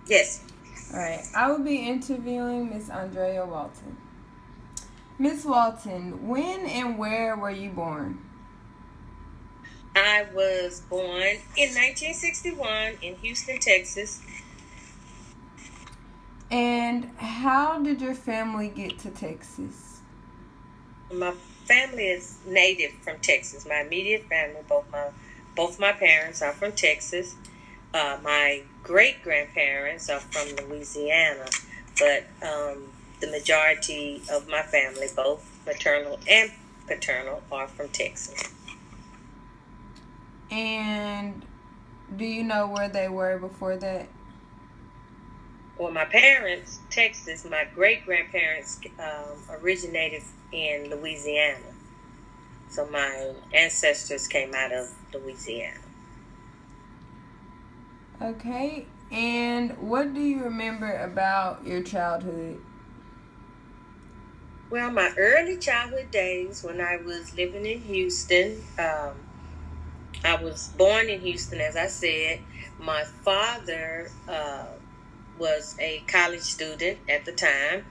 Yes. All right. I will be interviewing Miss Aundrea Walton. Miss Walton, when and where were you born? I was born in 1961 in Houston, Texas. And how did your family get to Texas? My family is native from Texas. My immediate family, both my parents are from Texas. My great grandparents are from Louisiana, but the majority of my family, both maternal and paternal, are from Texas. And do you know where they were before that? Well, my parents, Texas, my great grandparents originated in Louisiana. So my ancestors came out of Louisiana. Okay. And what do you remember about your childhood? Well, my early childhood days when I was living in Houston, I was born in Houston, as I said. My father was a college student at the time,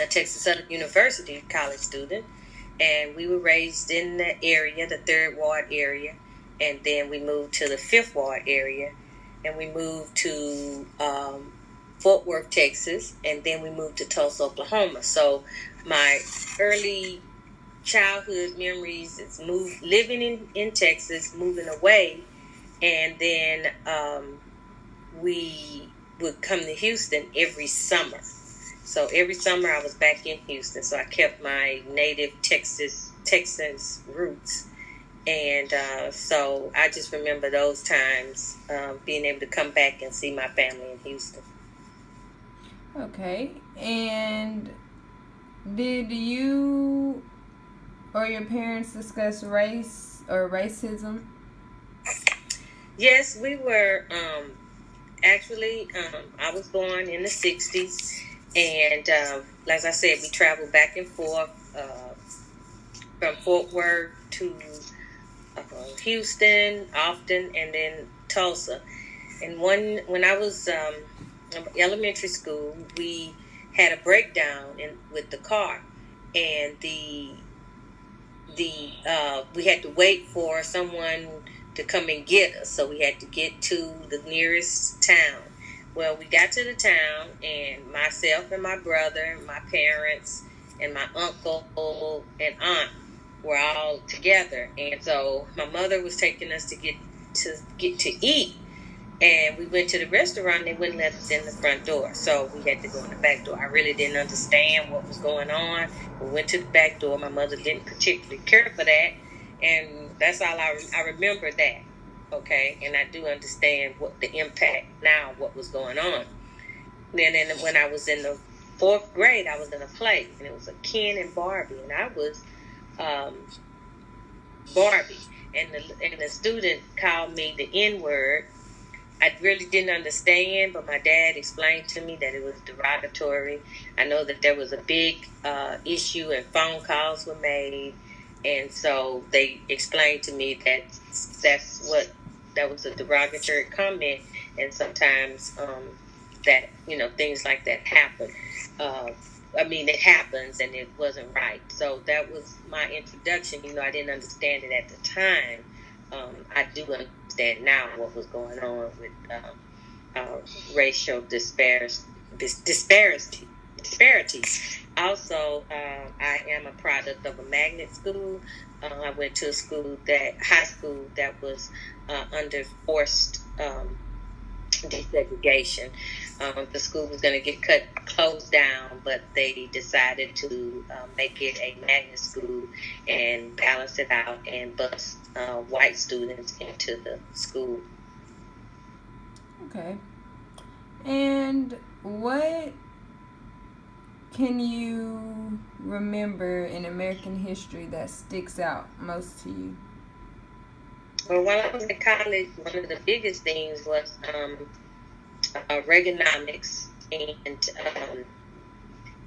a Texas Southern University college student, and we were raised in the area, the Third Ward area, and then we moved to the Fifth Ward area, and we moved to Fort Worth, Texas, and then we moved to Tulsa, Oklahoma. So my early childhood memories is living in Texas, moving away, and then we would come to Houston every summer. So every summer I was back in Houston. So I kept my native Texas roots. And so I just remember those times, being able to come back and see my family in Houston. Okay. And did you or your parents discuss race or racism? Yes, we were actually, I was born in the 60s. And as I said, we traveled back and forth from Fort Worth to Houston, often, and then Tulsa. And when I was in elementary school, we had a breakdown with the car, and the we had to wait for someone to come and get us. So we had to get to the nearest town. Well, we got to the town, and myself and my brother, my parents, and my uncle and aunt were all together. And so my mother was taking us to eat, and we went to the restaurant and they wouldn't let us in the front door. So we had to go in the back door. I really didn't understand what was going on. We went to the back door. My mother didn't particularly care for that. And that's all I remember that. Okay. And I do understand what the impact now, what was going on. Then when I was in the fourth grade, I was in a play, and it was a Ken and Barbie. And I was um, Barbie. And the student called me the N word. I really didn't understand, but my dad explained to me that it was derogatory. I know that there was a big issue and phone calls were made. And so they explained to me that that was a derogatory comment. And sometimes things like that happen. Uh, it happens and it wasn't right. So that was my introduction. I didn't understand it at the time. I do understand now what was going on with racial disparities. Also, I am a product of a magnet school. I went to high school that was under forced desegregation. The school was going to get closed down, but they decided to make it a magnet school and balance it out and bus white students into the school. Okay. And what can you remember in American history that sticks out most to you? Well, while I was in college, one of the biggest things was Reaganomics, and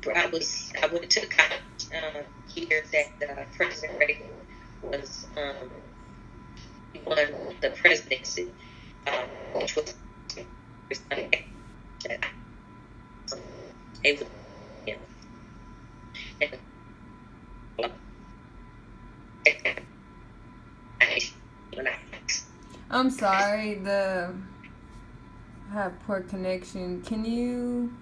I went to college here that President Reagan was he won the presidency, which was It was, you know, I'm sorry, I have poor connection. Can you